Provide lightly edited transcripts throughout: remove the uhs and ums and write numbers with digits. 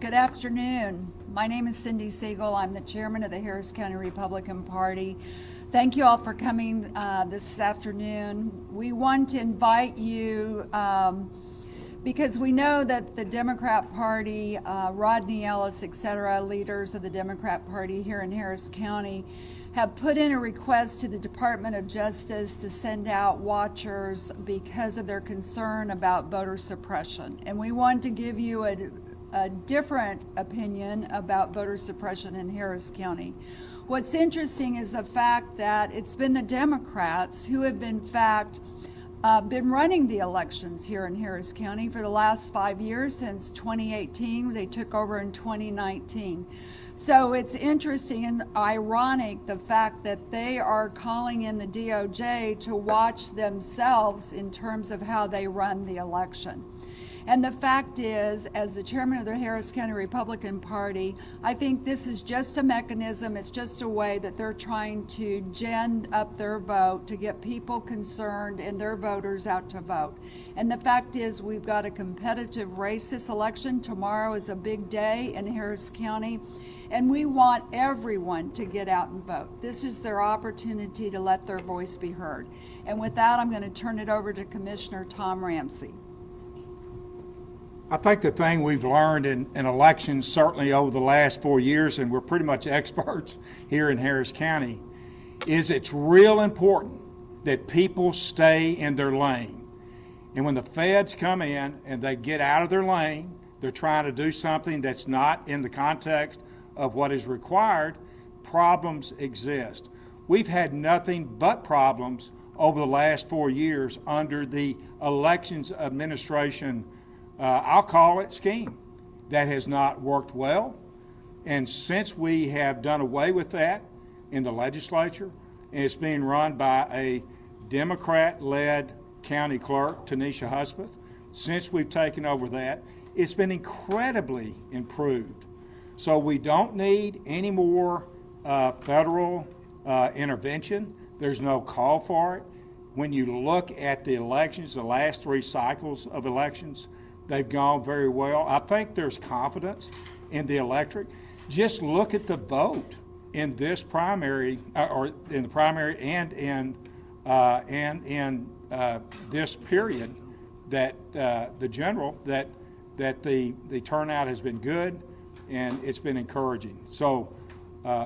Good afternoon. My name is Cindy Siegel. I'm the chairman of the Harris County Republican Party. Thank you all for coming this afternoon. We want to invite you because we know that the Democrat Party, Rodney Ellis, et cetera, leaders of the Democrat Party here in Harris County, have put in a request to the Department of Justice to send out watchers because of their concern about voter suppression. And we want to give you a different opinion about voter suppression in Harris County. What's interesting is the fact that it's been the Democrats who have in fact been running the elections here in Harris County for the last 5 years since 2018. They took over in 2019. So it's interesting and ironic the fact that they are calling in the DOJ to watch themselves in terms of how they run the election. And the fact is, as the chairman of the Harris County Republican Party, I think this is just a mechanism. It's just a way that they're trying to gin up their vote to get people concerned and their voters out to vote. And the fact is, we've got a competitive race this election. Tomorrow is a big day in Harris County, and we want everyone to get out and vote. This is their opportunity to let their voice be heard. And with that, I'm going to turn it over to Commissioner Tom Ramsey. I think the thing we've learned in elections, certainly over the last 4 years, and we're pretty much experts here in Harris County, is it's real important that people stay in their lane. And when the feds come in and they get out of their lane, they're trying to do something that's not in the context of what is required, problems exist. We've had nothing but problems over the last 4 years under the elections administration I'll call it scheme that has not worked well. And since we have done away with that in the legislature, and it's being run by a Democrat-led county clerk, Tanisha Hudspeth, since we've taken over that, it's been incredibly improved. So we don't need any more federal intervention. There's no call for it. When you look at the elections, the last 3 cycles of elections, they've gone very well. I think there's confidence in the electorate. Just look at the vote in this primary, or in the primary, and in this period, that the general, that the turnout has been good, and it's been encouraging. So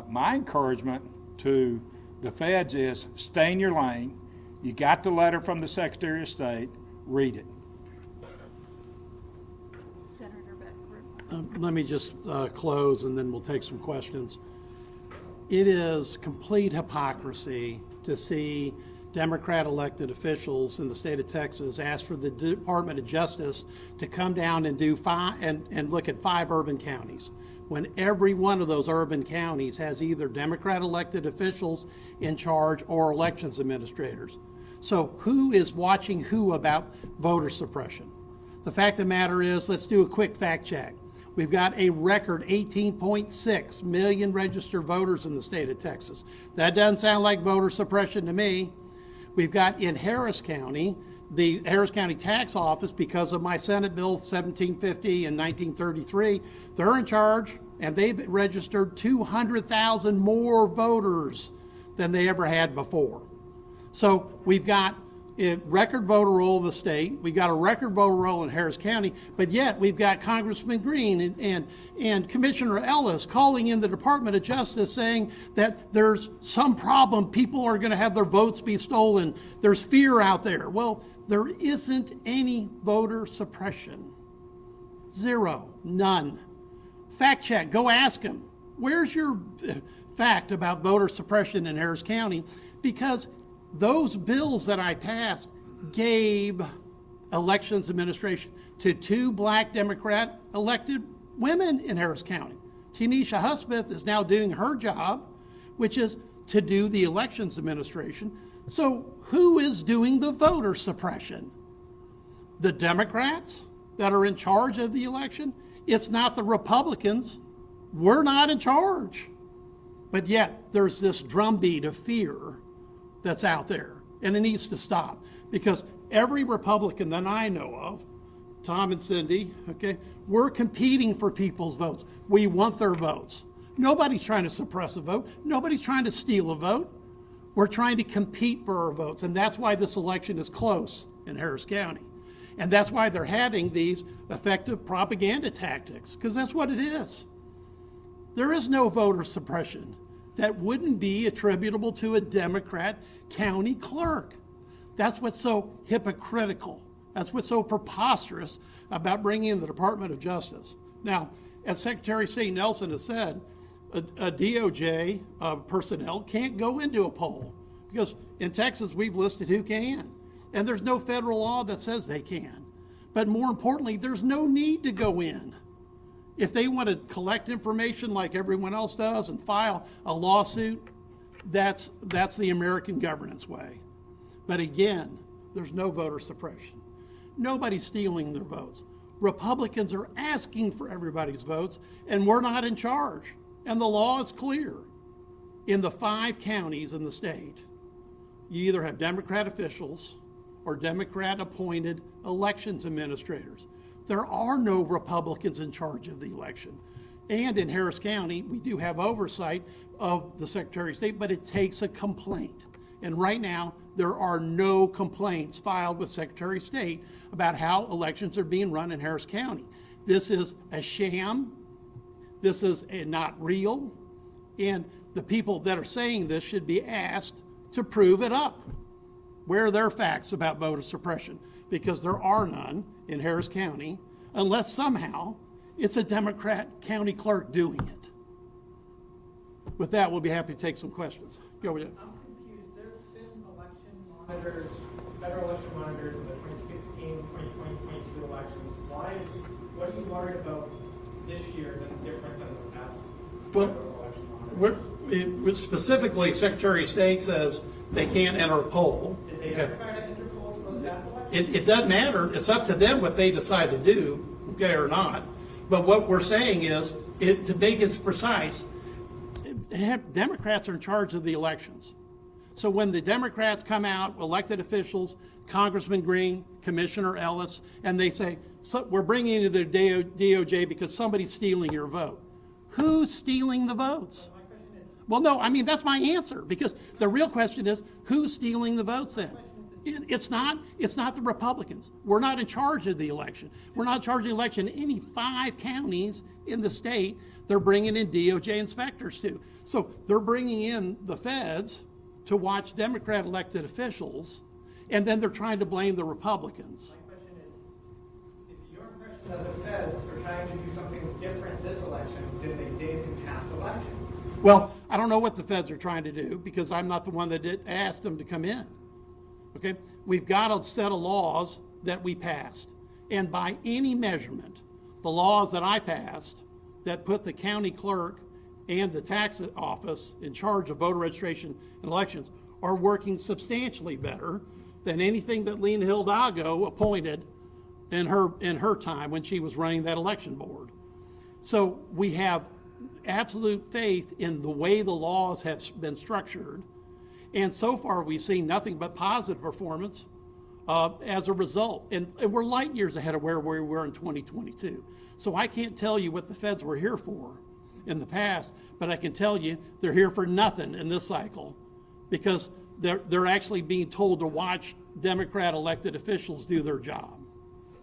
my encouragement to the feds is stay in your lane. You got the letter from the Secretary of State, read it. Let me just close and then we'll take some questions. It is complete hypocrisy to see Democrat elected officials in the state of Texas ask for the Department of Justice to come down and do and look at 5 urban counties, when every one of those urban counties has either Democrat elected officials in charge or elections administrators. So who is watching who about voter suppression? The fact of the matter is, let's do a quick fact check. We've got a record 18.6 million registered voters in the state of Texas. That doesn't sound like voter suppression to me. We've got in Harris County, the Harris County Tax Office, because of my Senate Bill 1750 and 1933, they're in charge, and they've registered 200,000 more voters than they ever had before. So we've got a record voter roll of the state. We've got a record voter roll in Harris County, but yet we've got Congressman Green and Commissioner Ellis calling in the Department of Justice saying that there's some problem. People are going to have their votes be stolen. There's fear out there. Well, there isn't any voter suppression. Zero. None. Fact check. Go ask them. Where's your fact about voter suppression in Harris County? Because those bills that I passed gave elections administration to 2 black Democrat elected women in Harris County. Tanisha Hudspeth is now doing her job, which is to do the elections administration. So who is doing the voter suppression? The Democrats that are in charge of the election? It's not the Republicans. We're not in charge. But yet there's this drumbeat of fear that's out there, and it needs to stop, because every Republican that I know of Tom and Cindy, okay, we're competing for people's votes. We want their votes. Nobody's trying to suppress a vote. Nobody's trying to steal a vote. We're trying to compete for our votes, and that's why this election is close in Harris County. And that's why they're having these effective propaganda tactics, because that's what it is. There is no voter suppression that wouldn't be attributable to a Democrat county clerk. That's what's so hypocritical. That's what's so preposterous about bringing in the Department of Justice. Now, as Secretary of State Nelson has said, a DOJ personnel can't go into a poll because in Texas we've listed who can. And there's no federal law that says they can. But more importantly, there's no need to go in. If they want to collect information like everyone else does and file a lawsuit, that's the American governance way. But again, there's no voter suppression. Nobody's stealing their votes. Republicans are asking for everybody's votes, and we're not in charge. And the law is clear. In the 5 counties in the state, you either have Democrat officials or Democrat-appointed elections administrators. There are no Republicans in charge of the election. And in Harris County, we do have oversight of the Secretary of State, but it takes a complaint. And right now, there are no complaints filed with Secretary of State about how elections are being run in Harris County. This is a sham. This is not real. And the people that are saying this should be asked to prove it up. Where are their facts about voter suppression? Because there are none in Harris County, unless somehow it's a Democrat county clerk doing it. With that, we'll be happy to take some questions. Go with it. I'm confused. There's been election monitors, federal election monitors in the 2016, 2020, 2022 elections. What are you worried about this year that's different than the past federal election monitors? Specifically, Secretary of State says they can't enter a poll. Did they ever try to enter polls in those past elections? It doesn't matter. It's up to them what they decide to do, okay, or not. But what we're saying is, to make it precise, Democrats are in charge of the elections. So when the Democrats come out, elected officials, Congressman Green, Commissioner Ellis, and they say, so we're bringing you to the DOJ because somebody's stealing your vote. Who's stealing the votes? Well, no, I mean, that's my answer, because the real question is, who's stealing the votes then? It's not the Republicans. We're not in charge of the election. We're not in charge of the election in any 5 counties in the state. They're bringing in DOJ inspectors too. So they're bringing in the feds to watch Democrat elected officials, and then they're trying to blame the Republicans. My question is your impression that the feds are trying to do something different this election than they did in past elections? Well, I don't know what the feds are trying to do because I'm not the one that asked them to come in. Okay? We've got a set of laws that we passed. And by any measurement, the laws that I passed that put the county clerk and the tax office in charge of voter registration and elections are working substantially better than anything that Lena Hidalgo appointed in her time when she was running that election board. So we have absolute faith in the way the laws have been structured. And so far, we've seen nothing but positive performance as a result. And we're light years ahead of where we were in 2022. So I can't tell you what the feds were here for in the past, but I can tell you they're here for nothing in this cycle because they're actually being told to watch Democrat elected officials do their job.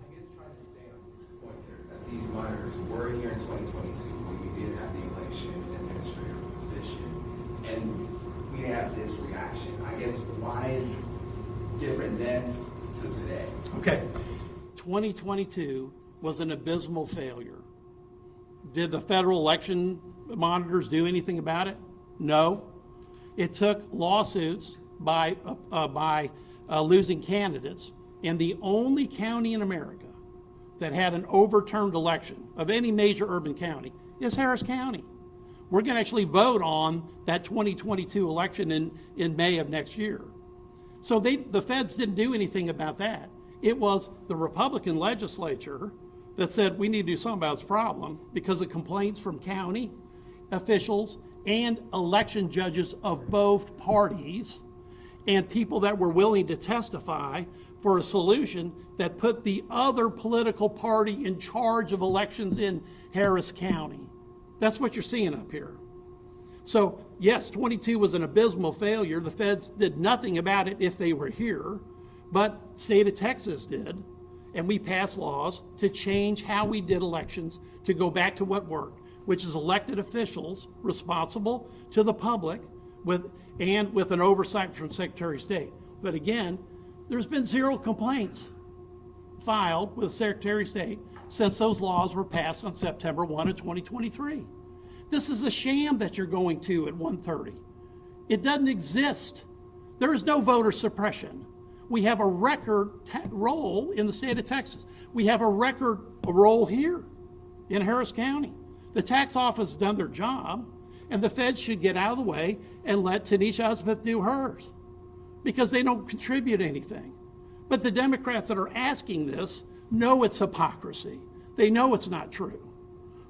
I guess trying to stay on this point here, that these monitors were here in 2022 when we did have the election administrator position, and we have this reaction. I guess why is different then to today? Okay, 2022 was an abysmal failure. Did the federal election monitors do anything about it? No. It took lawsuits by losing candidates, and the only county in America that had an overturned election of any major urban county is Harris County. We're going to actually vote on that 2022 election in May of next year. So the feds didn't do anything about that. It was the Republican legislature that said we need to do something about this problem because of complaints from county officials and election judges of both parties and people that were willing to testify for a solution that put the other political party in charge of elections in Harris County. That's what you're seeing up here. So yes, 22 was an abysmal failure. The feds did nothing about it if they were here, but state of Texas did. And we passed laws to change how we did elections to go back to what worked, which is elected officials responsible to the public with an oversight from Secretary of State. But again, there's been 0 complaints filed with the Secretary of State since those laws were passed on September 1 of 2023. This is a sham that you're going to at 1:30. It doesn't exist. There is no voter suppression. We have a record roll in the state of Texas. We have a record roll here in Harris County. The tax office has done their job, and the feds should get out of the way and let Tanisha Husband do hers, because they don't contribute anything. But the Democrats that are asking this know it's hypocrisy. They know it's not true.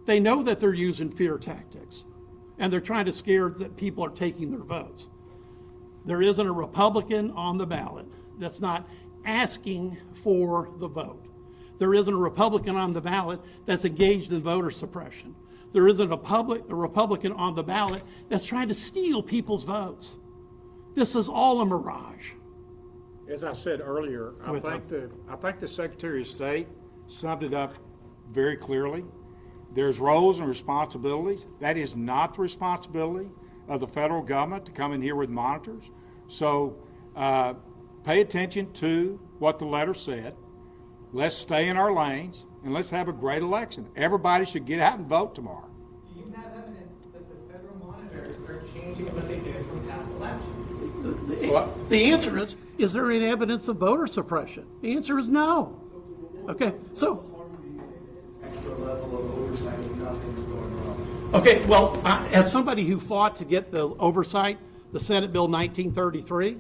They know that they're using fear tactics, and they're trying to scare that people are taking their votes. There isn't a Republican on the ballot that's not asking for the vote. There isn't a Republican on the ballot that's engaged in voter suppression. There isn't a Republican on the ballot that's trying to steal people's votes. This is all a mirage. As I said earlier, I think the Secretary of State summed it up very clearly. There's roles and responsibilities. That is not the responsibility of the federal government to come in here with monitors. So pay attention to what the letter said. Let's stay in our lanes, and let's have a great election. Everybody should get out and vote tomorrow. Do you have evidence that the federal monitors are changing what they did from past elections? The answer is there any evidence of voter suppression? The answer is no. Okay, so. Extra level of oversight and nothing is going wrong. Okay, well, as somebody who fought to get the oversight, the Senate Bill 1933,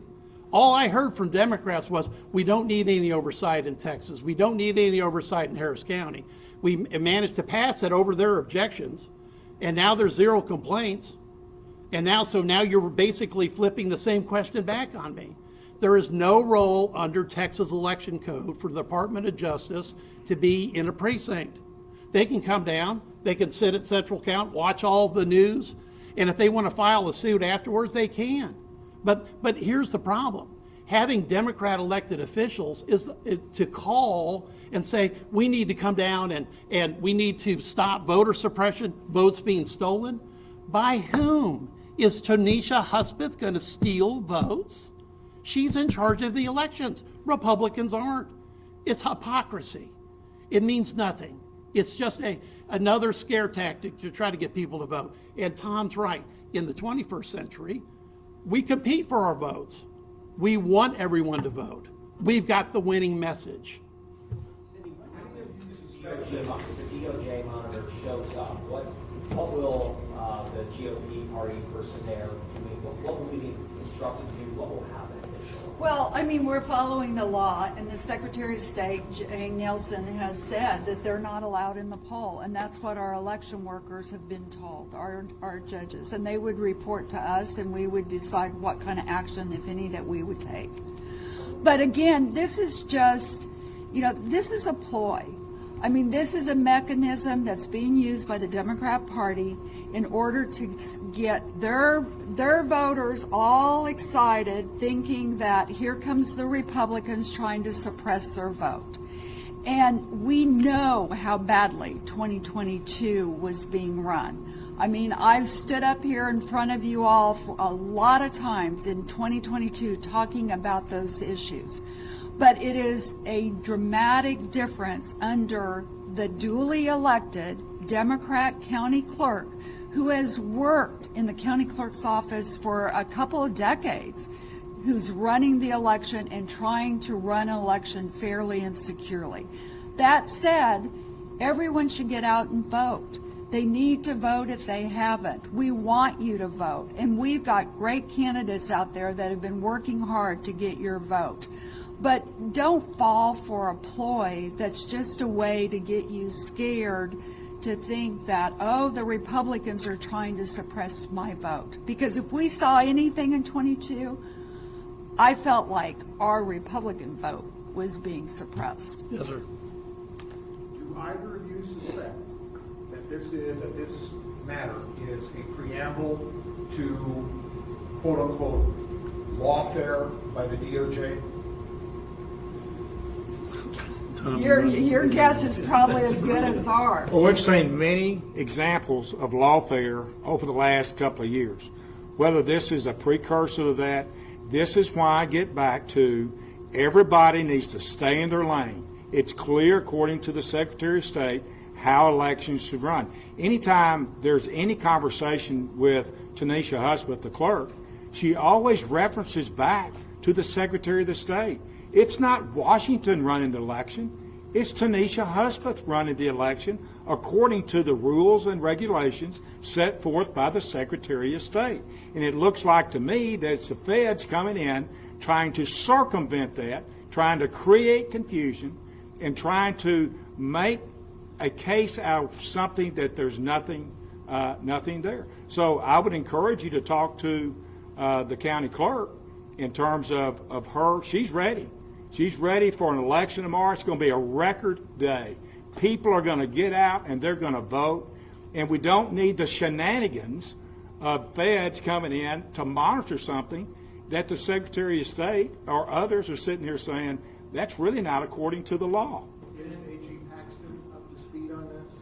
all I heard from Democrats was, we don't need any oversight in Texas. We don't need any oversight in Harris County. We managed to pass it over their objections, and now there's 0 complaints. And now you're basically flipping the same question back on me. There is no role under Texas election code for the Department of Justice to be in a precinct. They can come down, they can sit at Central Count, watch all the news, and if they want to file a suit afterwards, they can. But here's the problem. Having Democrat elected officials is to call and say, we need to come down and we need to stop voter suppression, votes being stolen. By whom? Is Tanisha Husband going to steal votes? She's in charge of the elections. Republicans aren't. It's hypocrisy. It means nothing. It's just another scare tactic to try to get people to vote. And Tom's right. In the 21st century, we compete for our votes. We want everyone to vote. We've got the winning message. Cindy, when the DOJ monitor shows up, what will the GOP party person there do? What will we be instructed to do? What will happen initially? Well, I mean, we're following the law, and the Secretary of State, Jay Nelson, has said that they're not allowed in the poll, and that's what our election workers have been told, our judges, and they would report to us, and we would decide what kind of action, if any, that we would take. But again, this is just, this is a ploy. I mean, this is a mechanism that's being used by the Democrat Party in order to get their voters all excited, thinking that here comes the Republicans trying to suppress their vote. And we know how badly 2022 was being run. I mean, I've stood up here in front of you all for a lot of times in 2022 talking about those issues. But it is a dramatic difference under the duly elected Democrat county clerk who has worked in the county clerk's office for a couple of decades, who's running the election and trying to run an election fairly and securely. That said, everyone should get out and vote. They need to vote if they haven't. We want you to vote. And we've got great candidates out there that have been working hard to get your vote. But don't fall for a ploy that's just a way to get you scared to think that, oh, the Republicans are trying to suppress my vote. Because if we saw anything in 22, I felt like our Republican vote was being suppressed. Yes, sir. Do either of you suspect that this matter is a preamble to quote-unquote lawfare by the DOJ? Your guess is probably as good as ours. Well, we've seen many examples of lawfare over the last couple of years. Whether this is a precursor to that, this is why I get back to everybody needs to stay in their lane. It's clear, according to the Secretary of State, how elections should run. Anytime there's any conversation with Tanisha Husband, the clerk, she always references back to the Secretary of the State. It's not Washington running the election. It's Tanisha Husband running the election according to the rules and regulations set forth by the Secretary of State. And it looks like to me that it's the feds coming in trying to circumvent that, trying to create confusion, and trying to make a case out of something that there's nothing there. So I would encourage you to talk to the county clerk in terms of her. She's ready. She's ready for an election tomorrow. It's going to be a record day. People are going to get out and they're going to vote. And we don't need the shenanigans of feds coming in to monitor something that the Secretary of State or others are sitting here saying that's really not according to the law. Is AG Paxton up to speed on this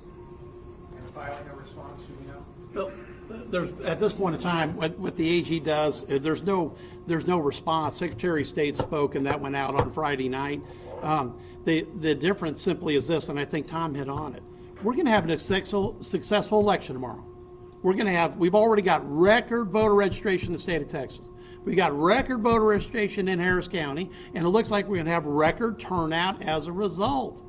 and filing a response, do we know? Well, there's, at this point in time, what the AG does, there's no response. Secretary of State spoke, and that went out on Friday night. The difference simply is this, and I think Tom hit on it. We're going to have a successful election tomorrow. We've already got record voter registration in the state of Texas. We got record voter registration in Harris County, and it looks like we're going to have record turnout as a result.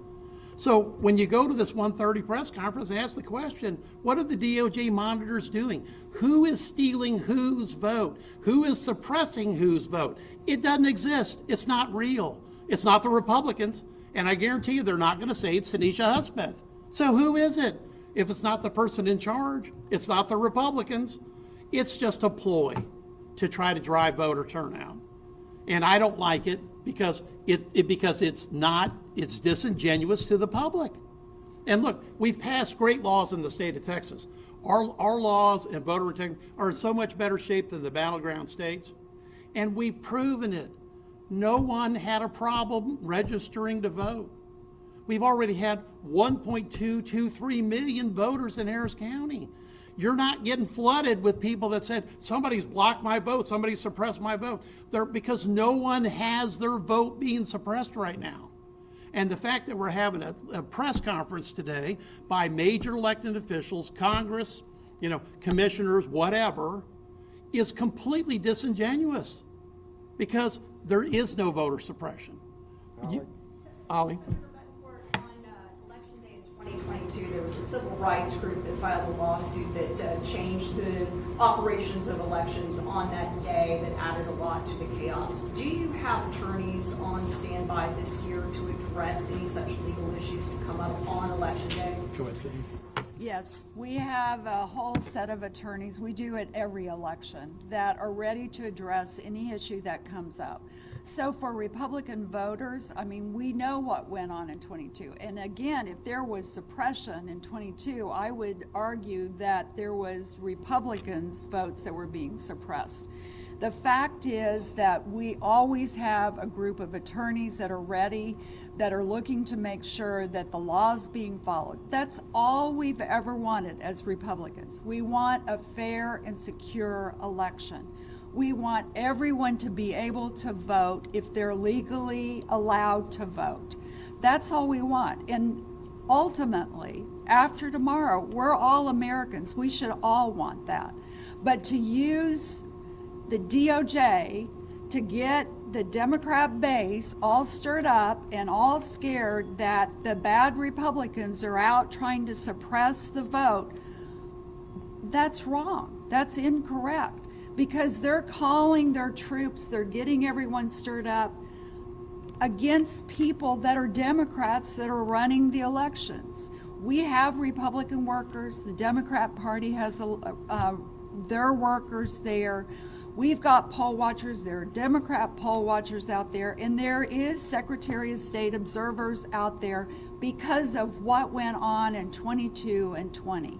So when you go to this 1:30 press conference, ask the question, what are the DOJ monitors doing? Who is stealing whose vote? Who is suppressing whose vote? It doesn't exist. It's not real. It's not the Republicans, and I guarantee you they're not going to say it's Tanisha Husband. So who is it? If it's not the person in charge, it's not the Republicans. It's just a ploy to try to drive voter turnout. And I don't like it because it's disingenuous to the public. And look, we've passed great laws in the state of Texas. Our laws and voter integrity are in so much better shape than the battleground states. And we've proven it. No one had a problem registering to vote. We've already had 1.223 million voters in Harris County. You're not getting flooded with people that said, somebody's blocked my vote, somebody suppressed my vote. Because no one has their vote being suppressed right now. And the fact that we're having a press conference today by major elected officials, Congress, commissioners, whatever, is completely disingenuous because there is no voter suppression. Ollie? On Election Day in 2022, there was a civil rights group that filed a lawsuit that changed the operations of elections on that day, that added a lot to the chaos. Do you have attorneys on standby this year to address any such legal issues to come up on Election Day? Go ahead, Cindy. Yes, we have a whole set of attorneys, we do at every election, that are ready to address any issue that comes up. So for Republican voters, we know what went on in 22. And again, if there was suppression in 22, I would argue that there was Republicans' votes that were being suppressed. The fact is that we always have a group of attorneys that are ready, that are looking to make sure that the law is being followed. That's all we've ever wanted as Republicans. We want a fair and secure election. We want everyone to be able to vote if they're legally allowed to vote. That's all we want. And ultimately, after tomorrow, we're all Americans. We should all want that. But to use the DOJ to get the Democrat base all stirred up and all scared that the bad Republicans are out trying to suppress the vote, that's wrong. That's incorrect. Because they're calling their troops, they're getting everyone stirred up against people that are Democrats that are running the elections. We have Republican workers. The Democrat Party has their workers there. We've got poll watchers, there are Democrat poll watchers out there, and there is Secretary of State observers out there because of what went on in 22 and 20.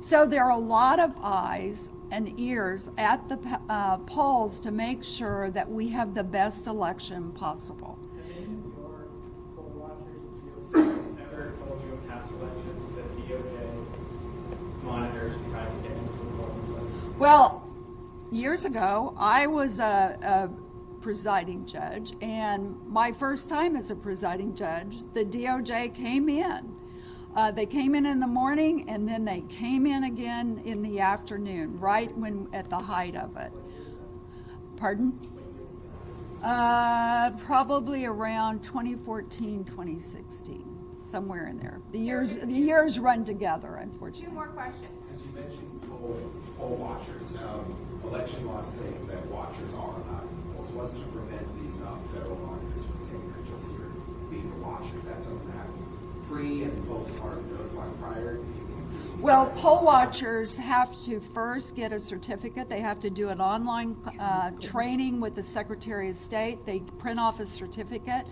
So there are a lot of eyes and ears at the polls to make sure that we have the best election possible. Have any of your poll watchers ever told you in past elections that DOJ monitors try to get into the polling place? Well, years ago, I was a presiding judge, and my first time as a presiding judge, the DOJ came in. They came in the morning, and then they came in again in the afternoon, right when at the height of it. Pardon? Probably around 2014, 2016, somewhere in there. The years run together, unfortunately. 2 more questions. As you mentioned, poll watchers, election law states that watchers are allowed in polls. What's to prevent these federal monitors from saying they're just here being the watchers? That's something that happens pre and folks are notified prior. Well, poll watchers have to first get a certificate. They have to do an online training with the Secretary of State. They print off a certificate,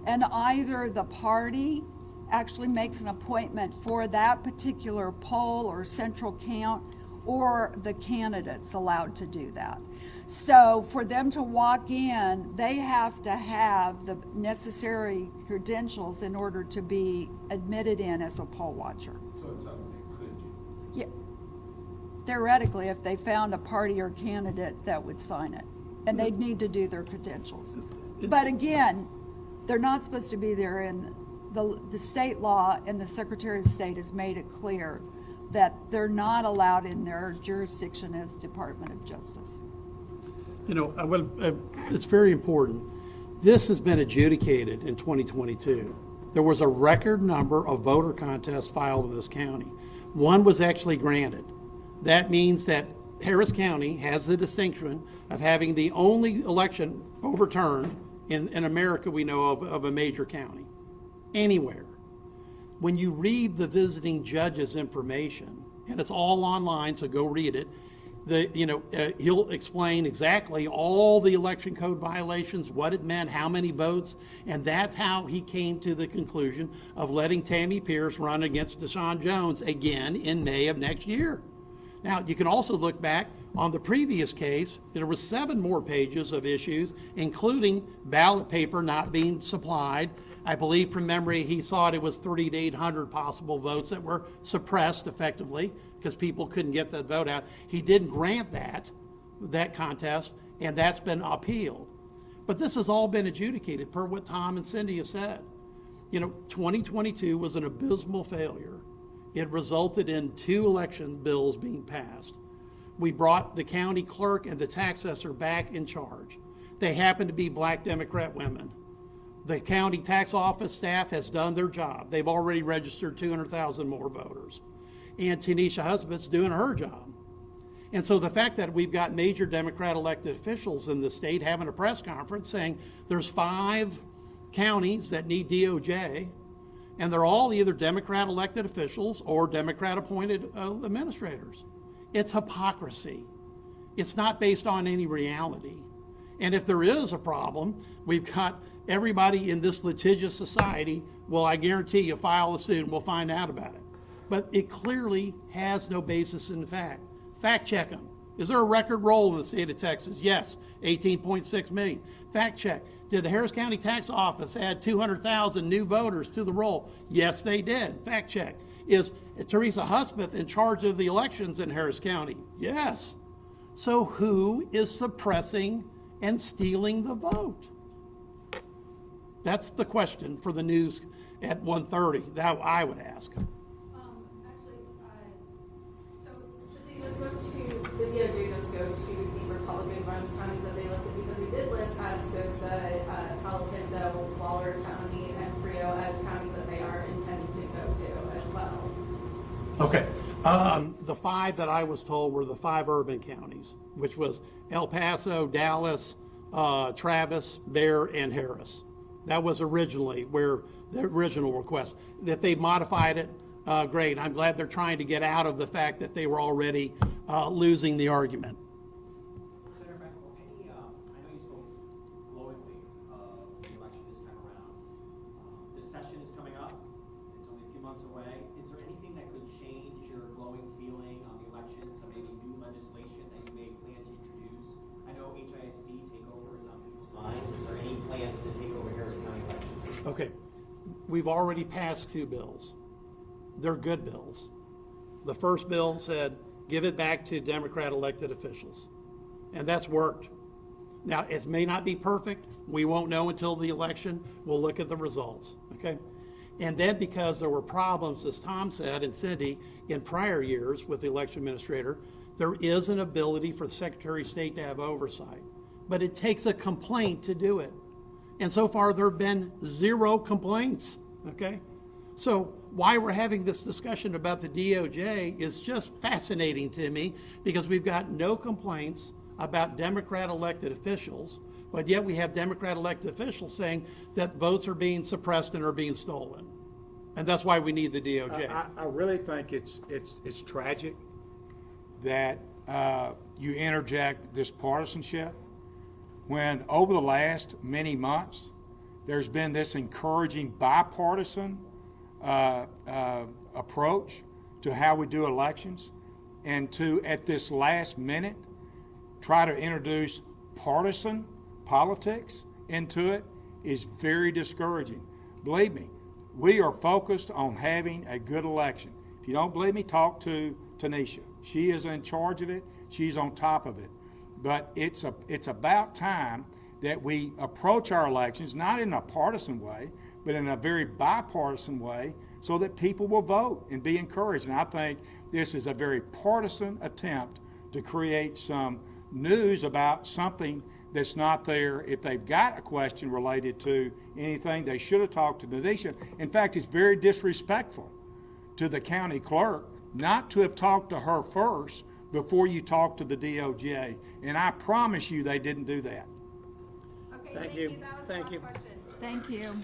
and either the party actually makes an appointment for that particular poll or central count, or the candidate's allowed to do that. So for them to walk in, they have to have the necessary credentials in order to be admitted in as a poll watcher. So it's something they could do. Yeah. Theoretically, if they found a party or candidate that would sign it, and they'd need to do their credentials. But again, they're not supposed to be there, and the state law and the Secretary of State has made it clear that they're not allowed in their jurisdiction as Department of Justice. You know, it's very important. This has been adjudicated in 2022. There was a record number of voter contests filed in this county. One was actually granted. That means that Harris County has the distinction of having the only election overturned in America we know of a major county, anywhere. When you read the visiting judge's information, and it's all online, so go read it, he'll explain exactly all the election code violations, what it meant, how many votes, and that's how he came to the conclusion of letting Tammy Pierce run against Deshaun Jones again in May of next year. Now, you can also look back on the previous case. There was 7 more pages of issues, including ballot paper not being supplied. I believe from memory he thought it was 300 to 800 possible votes that were suppressed effectively because people couldn't get that vote out. He didn't grant that contest, and that's been appealed. But this has all been adjudicated per what Tom and Cindy have said. You know, 2022 was an abysmal failure. It resulted in 2 election bills being passed. We brought the county clerk and the tax assessor back in charge. They happen to be black Democrat women. The county tax office staff has done their job. They've already registered 200,000 more voters. And Tanisha Husband's doing her job. And so the fact that we've got major Democrat elected officials in the state having a press conference saying there's 5 counties that need DOJ, and they're all either Democrat elected officials or Democrat appointed administrators. It's hypocrisy. It's not based on any reality. And if there is a problem, we've got everybody in this litigious society, well, I guarantee you file a suit and we'll find out about it. But it clearly has no basis in fact. Fact check them. Is there a record roll in the state of Texas? Yes, 18.6 million. Fact check. Did the Harris County Tax Office add 200,000 new voters to the roll? Yes, they did. Fact check. Is Teresa Husband in charge of the elections in Harris County? Yes. So who is suppressing and stealing the vote? That's the question for the news at 1:30 that I would ask. So should they just go to, the DOJ just go to the Republican-run counties that they listed? Because they did list Atascosa, Palo Pinto, Waller County, and Frio as counties that they are intending to go to as well. Okay. The 5 that I was told were the 5 urban counties, which was El Paso, Dallas, Travis, Bear, and Harris. That was originally where the original request. That they modified it, great. I'm glad they're trying to get out of the fact that they were already losing the argument. Senator we've already passed 2 bills. They're good bills. The first bill said, give it back to Democrat elected officials. And that's worked. Now, it may not be perfect. We won't know until the election. We'll look at the results, okay? And then because there were problems, as Tom said, and Cindy, in prior years with the election administrator, there is an ability for the Secretary of State to have oversight. But it takes a complaint to do it. And so far, there have been 0 complaints, okay? So why we're having this discussion about the DOJ is just fascinating to me, because we've got no complaints about Democrat elected officials, but yet we have Democrat elected officials saying that votes are being suppressed and are being stolen. And that's why we need the DOJ. I really think it's tragic that you interject this partisanship when over the last many months there's been this encouraging bipartisan approach to how we do elections, and to at this last minute try to introduce partisan politics into it is very discouraging. Believe me, we are focused on having a good election. If you don't believe me, talk to Tanisha. She is in charge of it. She's on top of it. But it's about time that we approach our elections not in a partisan way, but in a very bipartisan way, so that people will vote and be encouraged. And I think this is a very partisan attempt to create some news about something that's not there. If they've got a question related to anything, they should have talked to Tanisha. In fact, it's very disrespectful to the county clerk not to have talked to her first before you talk to the DOJ. And I promise you they didn't do that. Okay, Thank you. That was Thank my you. question. Thank you.